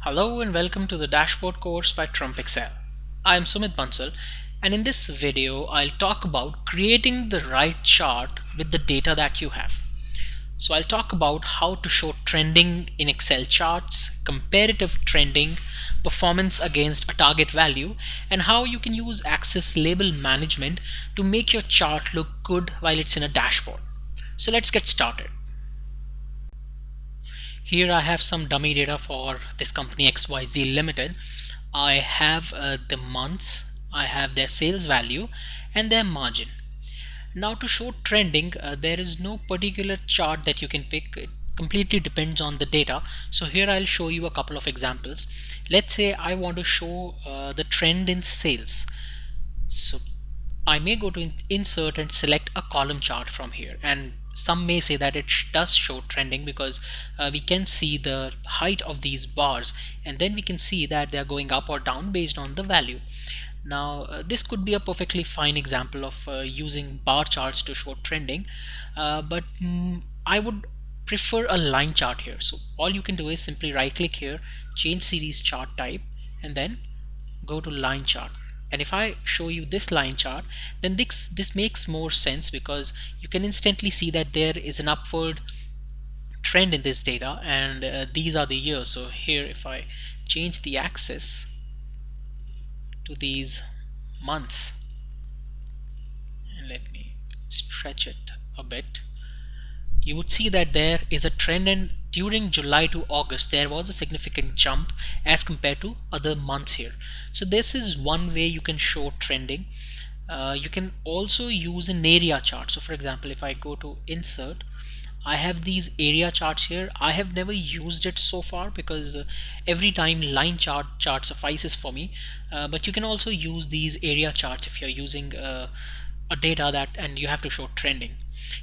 Hello and welcome to the dashboard course by Trump Excel. I am Sumit Bansal, and in this video I'll talk about creating the right chart with the data that you have. So I'll talk about how to show trending in Excel charts, comparative trending, performance against a target value, and how you can use Axis label management to make your chart look good while it's in a dashboard. So let's get started. Here I have some dummy data for this company XYZ Limited. I have the months, I have their sales value and their margin. Now to show trending, there is no particular chart that you can pick. It completely depends on the data. So here I'll show you a couple of examples. Let's say I want to show the trend in sales. So I may go to insert and select a column chart from here, and some may say that it does show trending because we can see the height of these bars, and then we can see that they are going up or down based on the value. Now this could be a perfectly fine example of using bar charts to show trending, but I would prefer a line chart here. So all you can do is simply right click here, change series chart type, and then go to line chart. And if I show you this line chart, then this makes more sense because you can instantly see that there is an upward trend in this data, and these are the years. So here if I change the axis to these months, and let me stretch it a bit, you would see that there is a trend, and during July to August there was a significant jump as compared to other months here. So this is one way you can show trending. You can also use an area chart. So for example, if I go to insert, I have these area charts here. I have never used it so far because every time line chart suffices for me, but you can also use these area charts if you're using a data that and you have to show trending.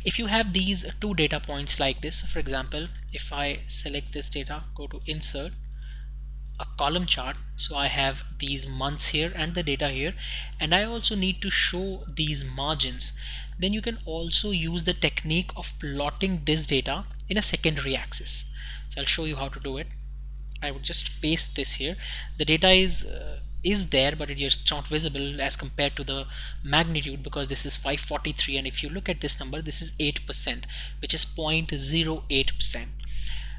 If you have these two data points like this, for example, if I select this data, go to insert, a column chart, so I have these months here and the data here, and I also need to show these margins, then you can also use the technique of plotting this data in a secondary axis. So I'll show you how to do it. I would just paste this here. The data is there, but it is not visible as compared to the magnitude because this is 543, and if you look at this number, this is 8%, which is 0.08%.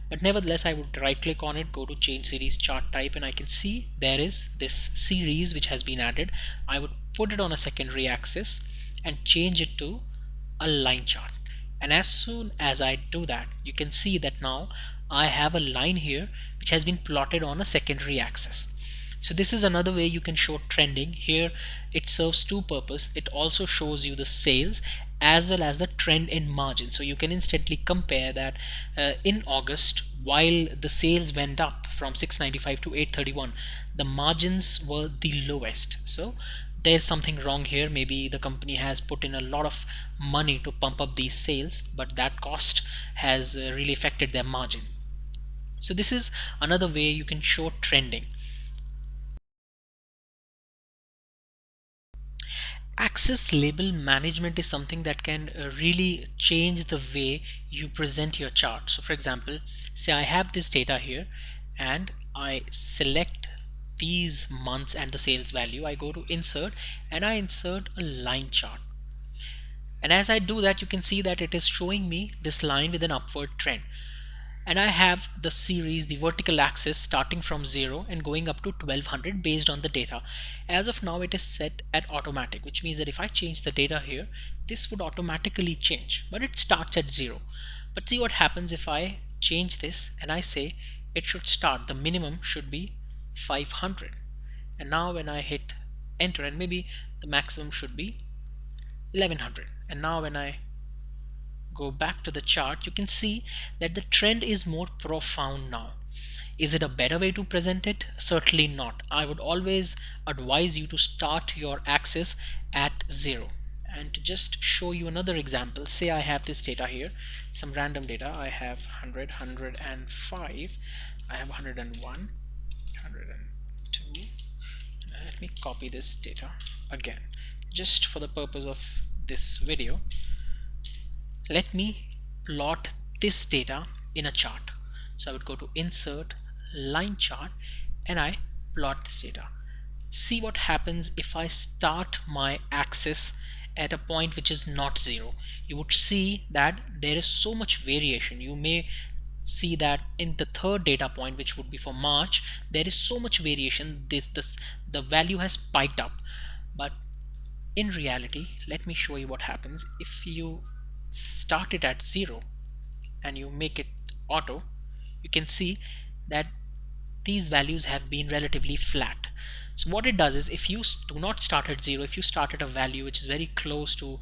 But nevertheless, I would right click on it, go to change series chart type, and I can see there is this series which has been added. I would put it on a secondary axis and change it to a line chart. And as soon as I do that, you can see that now I have a line here which has been plotted on a secondary axis. So this is another way you can show trending. Here it serves two purposes. It also shows you the sales as well as the trend in margin. So you can instantly compare that in August, while the sales went up from 695 to 831, the margins were the lowest. So there's something wrong here. Maybe the company has put in a lot of money to pump up these sales, but that cost has really affected their margin. So this is another way you can show trending. Axis label management is something that can really change the way you present your chart. So for example, say I have this data here and I select these months and the sales value. I go to insert and I insert a line chart. And as I do that, you can see that it is showing me this line with an upward trend. And I have the series, the vertical axis, starting from 0 and going up to 1200 based on the data. As of now, it is set at automatic, which means that if I change the data here, this would automatically change, but it starts at 0. But see what happens if I change this and I say it should start, the minimum should be 500. And now when I hit enter, and maybe the maximum should be 1100. And now when I go back to the chart, you can see that the trend is more profound now. Is it a better way to present it? Certainly not. I would always advise you to start your axis at 0. And to just show you another example, say I have this data here, some random data. I have 100, 105, I have 101, 102. Let me copy this data again, just for the purpose of this video. Let me plot this data in a chart. So I would go to insert, line chart and I plot this data. See what happens if I start my axis at a point which is not 0. You would see that there is so much variation. You may see that in the third data point, which would be for March, there is so much variation. This the value has spiked up. But in reality, let me show you what happens if you start it at 0 and you make it auto. You can see that these values have been relatively flat. So what it does is, if you do not start at 0, if you start at a value which is very close to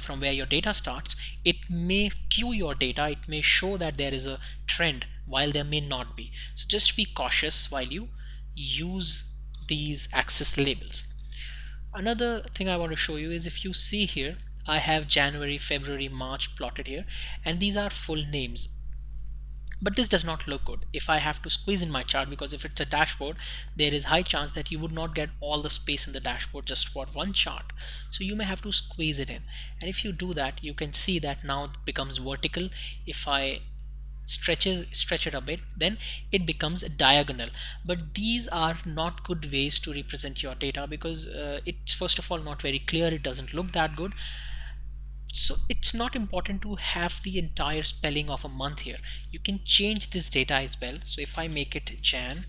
from where your data starts, it may queue your data. It may show that there is a trend while there may not be. So just be cautious while you use these axis labels. Another thing I want to show you is, if you see here, I have January, February, March plotted here, and these are full names. But this does not look good if I have to squeeze in my chart, because if it's a dashboard, there is high chance that you would not get all the space in the dashboard just for one chart. So you may have to squeeze it in, and if you do that, you can see that now it becomes vertical. If I stretch it a bit, then it becomes diagonal. But these are not good ways to represent your data, because it's first of all not very clear. It doesn't look that good. So it's not important to have the entire spelling of a month here. You can change this data as well. So if I make it Jan,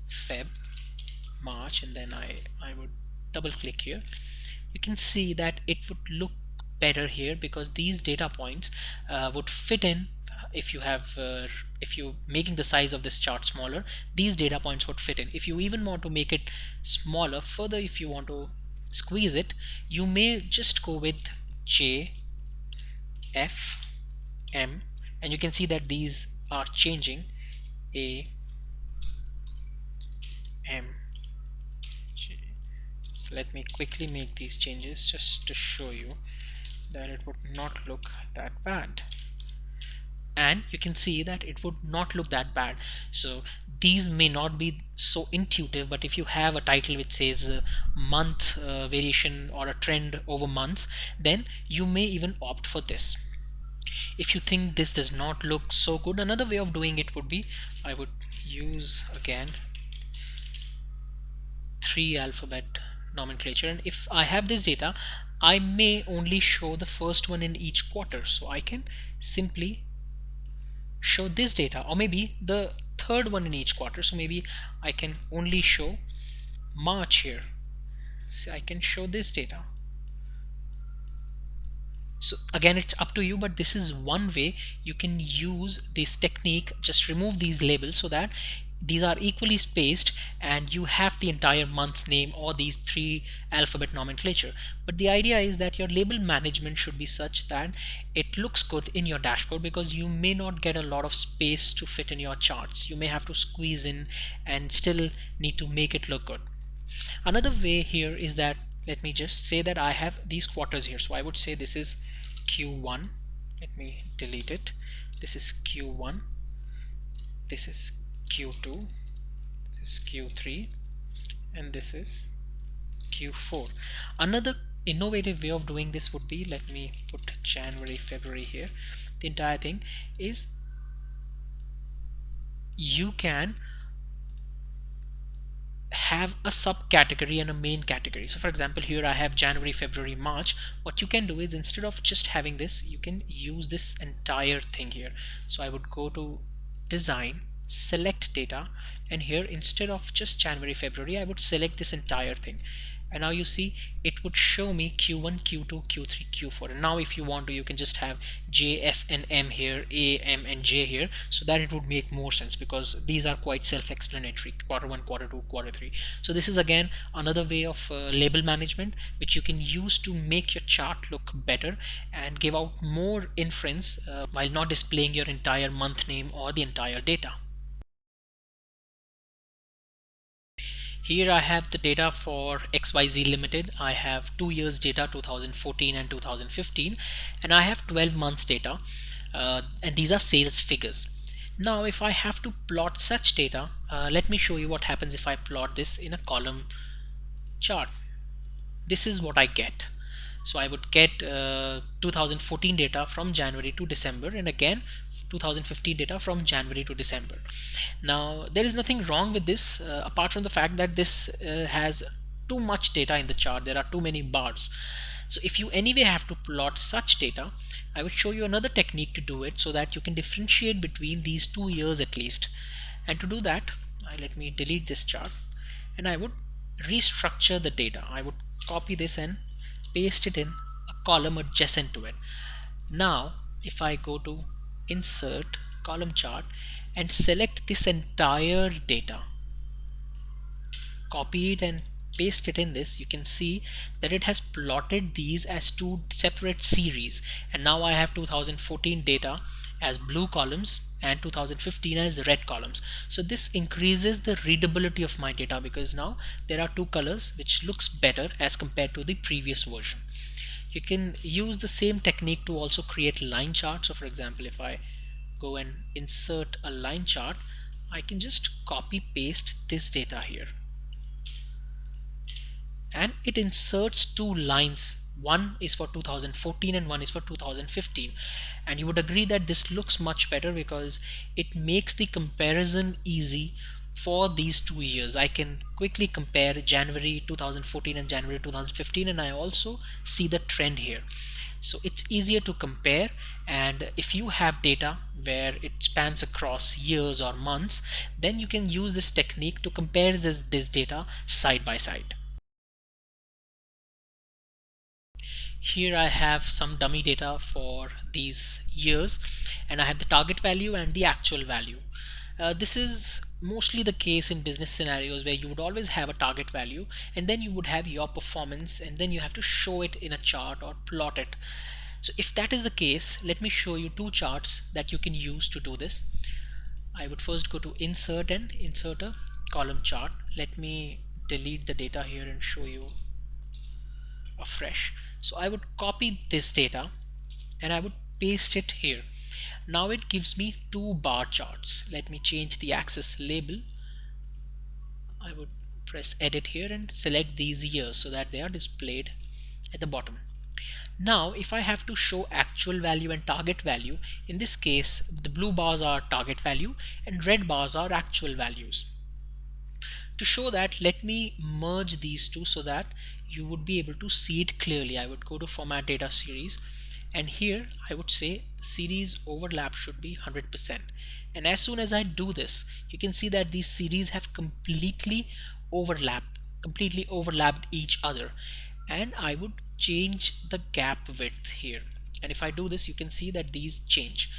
Feb, March, and then I would double click here, you can see that it would look better here, because these data points would fit in. If you have if you making the size of this chart smaller, these data points would fit in. If you even want to make it smaller further, if you want to squeeze it, you may just go with J, F, M, and you can see that these are changing. A, M, J. So let me quickly make these changes just to show you that it would not look that bad. And you can see that it would not look that bad. So these may not be so intuitive, but if you have a title which says month variation or a trend over months, then you may even opt for this. If you think this does not look so good, another way of doing it would be, I would use again 3 alphabet nomenclature, and if I have this data, I may only show the first one in each quarter. So I can simply show this data, or maybe the third one in each quarter. So maybe I can only show March here. So I can show this data. So again, it's up to you, but this is one way you can use this technique. Just remove these labels so that these are equally spaced and you have the entire month's name or these 3 alphabet nomenclature. But the idea is that your label management should be such that it looks good in your dashboard, because you may not get a lot of space to fit in your charts. You may have to squeeze in and still need to make it look good. Another way here is that, let me just say that I have these quarters here. So I would say this is Q1. Let me delete it. This is Q1. This is Q2. This is Q3. And this is Q4. Another innovative way of doing this would be, let me put January, February here. The entire thing is, you can have a subcategory and a main category. So for example, here I have January, February, March. What you can do is, instead of just having this, you can use this entire thing here. So I would go to design, select data, and here instead of just January, February, I would select this entire thing. And now you see it would show me Q1, Q2, Q3, Q4. And now if you want to, you can just have J, F, and M here, A, M, and J here, so that it would make more sense, because these are quite self-explanatory: Q1, Q2, Q3. So this is again another way of label management, which you can use to make your chart look better and give out more inference while not displaying your entire month name or the entire data. Here I have the data for XYZ Limited. I have 2 years data, 2014 and 2015, and I have 12 months data, and these are sales figures. Now if I have to plot such data, let me show you what happens if I plot this in a column chart. This is what I get. So I would get 2014 data from January to December, and again 2015 data from January to December. Now there is nothing wrong with this, apart from the fact that this has too much data in the chart. There are too many bars. So if you anyway have to plot such data, I would show you another technique to do it, so that you can differentiate between these 2 years at least. And to do that, let me delete this chart, and I would restructure the data. I would copy this and paste it in a column adjacent to it. Now if I go to insert column chart and select this entire data, copy it and paste it in this, you can see that it has plotted these as two separate series. And now I have 2014 data as blue columns and 2015 as red columns. So this increases the readability of my data, because now there are two colors which looks better as compared to the previous version. You can use the same technique to also create line charts. So for example, if I go and insert a line chart, I can just copy paste this data here, and it inserts two lines. One is for 2014 and one is for 2015, and you would agree that this looks much better because it makes the comparison easy for these 2 years. I can quickly compare January 2014 and January 2015, and I also see the trend here. So it's easier to compare, and if you have data where it spans across years or months, then you can use this technique to compare this data side by side. Here I have some dummy data for these years, and I have the target value and the actual value. This is mostly the case in business scenarios where you would always have a target value, and then you would have your performance, and then you have to show it in a chart or plot it. So if that is the case, let me show you two charts that you can use to do this. I would first go to insert and insert a column chart. Let me delete the data here and show you afresh. So I would copy this data and I would paste it here. Now it gives me two bar charts. Let me change the axis label. I would press edit here and select these years so that they are displayed at the bottom. Now if I have to show actual value and target value, in this case the blue bars are target value and red bars are actual values. To show that, let me merge these two so that you would be able to see it clearly. I would go to format data series, and here I would say the series overlap should be 100%. And as soon as I do this, you can see that these series have completely overlapped each other. And I would change the gap width here. And if I do this, you can see that these change.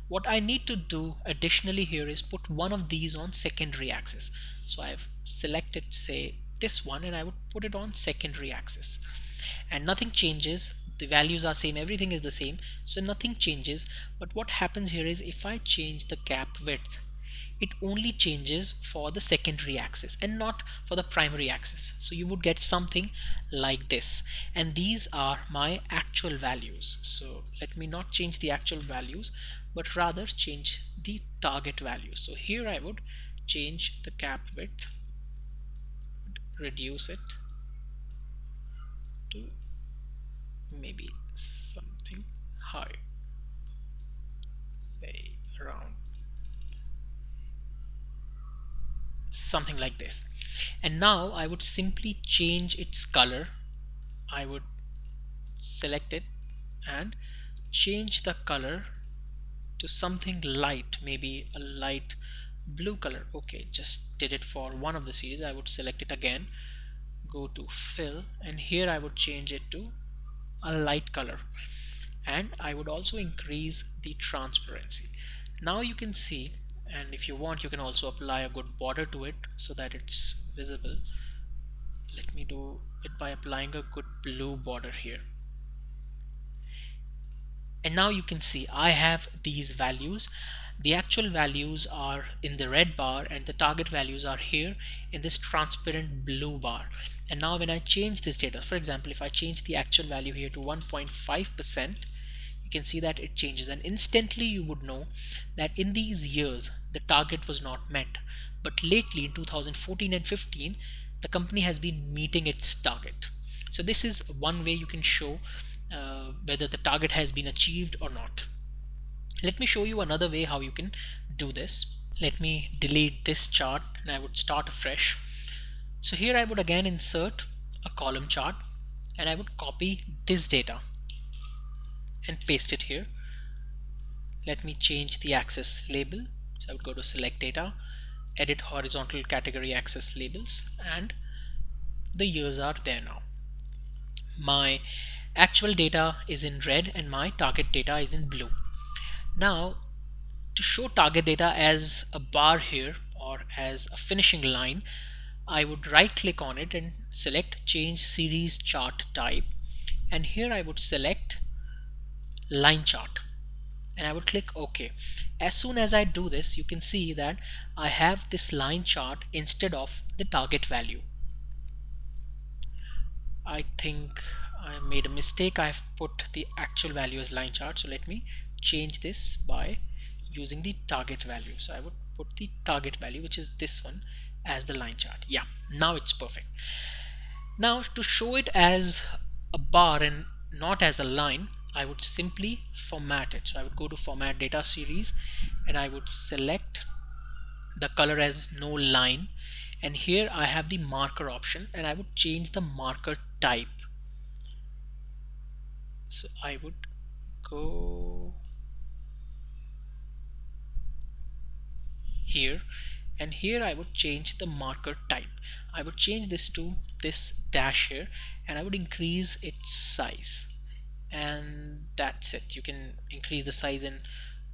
What I need to do additionally here is put one of these on secondary axis. So I've selected, say, this one, and I would put it on secondary axis, and nothing changes. The values are same, everything is the same, so nothing changes. But what happens here is if I change the gap width, it only changes for the secondary axis and not for the primary axis. So you would get something like this, and these are my actual values. So let me not change the actual values, but rather change the target value. So here I would change the gap width, reduce it to maybe something high, say around something like this. And now I would simply change its color. I would select it and change the color to something light, maybe a light blue color. Okay, just did it for one of the series. I would select it again, go to fill, and here I would change it to a light color, and I would also increase the transparency. Now you can see, and if you want you can also apply a good border to it so that it's visible. Let me do it by applying a good blue border here. And now you can see I have these values. The actual values are in the red bar and the target values are here in this transparent blue bar. And now when I change this data, for example, if I change the actual value here to 1.5%, you can see that it changes, and instantly you would know that in these years the target was not met. But lately in 2014 and 15, the company has been meeting its target. So this is one way you can show whether the target has been achieved or not. Let me show you another way how you can do this. Let me delete this chart and I would start afresh. So here I would again insert a column chart and I would copy this data and paste it here. Let me change the axis label. So I would go to select data, edit horizontal category axis labels, and the years are there now. My actual data is in red and my target data is in blue. Now to show target data as a bar here or as a finishing line, I would right click on it and select change series chart type, and here I would select line chart and I would click OK. As soon as I do this, you can see that I have this line chart instead of the target value. I think I made a mistake. I've put the actual value as line chart, so let me change this by using the target value. So I would put the target value, which is this one, as the line chart. Yeah, now it's perfect. Now to show it as a bar and not as a line, I would simply format it. So I would go to format data series and I would select the color as no line, and here I have the marker option and I would change the marker type. So I would go here and here I would change the marker type. I would change this to this dash here and I would increase its size, and that's it. You can increase the size and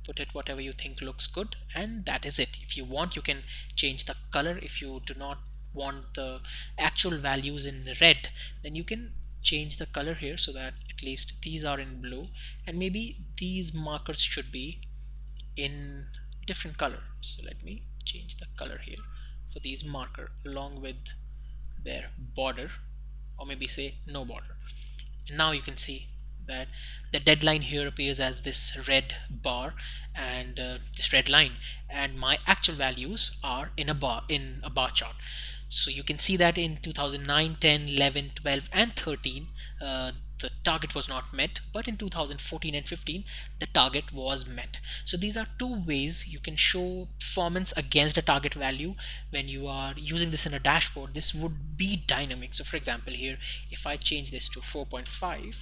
put it whatever you think looks good, and that is it. If you want, you can change the color. If you do not want the actual values in red, then you can change the color here so that at least these are in blue, and maybe these markers should be in different color. So let me change the color here for these marker along with their border, or maybe say no border. And now you can see that the deadline here appears as this red bar and this red line, and my actual values are in a bar chart. So you can see that in 2009, 10, 11, 12 and 13 the target was not met, but in 2014 and 15 the target was met. So these are two ways you can show performance against a target value. When you are using this in a dashboard, this would be dynamic. So for example, here if I change this to 4.5,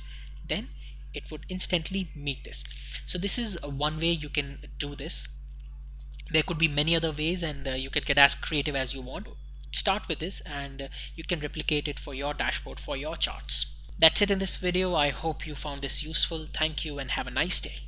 then it would instantly meet this. So this is one way you can do this. There could be many other ways, and you can get as creative as you want. Start with this and you can replicate it for your dashboard, for your charts. That's it in this video. I hope you found this useful. Thank you and have a nice day.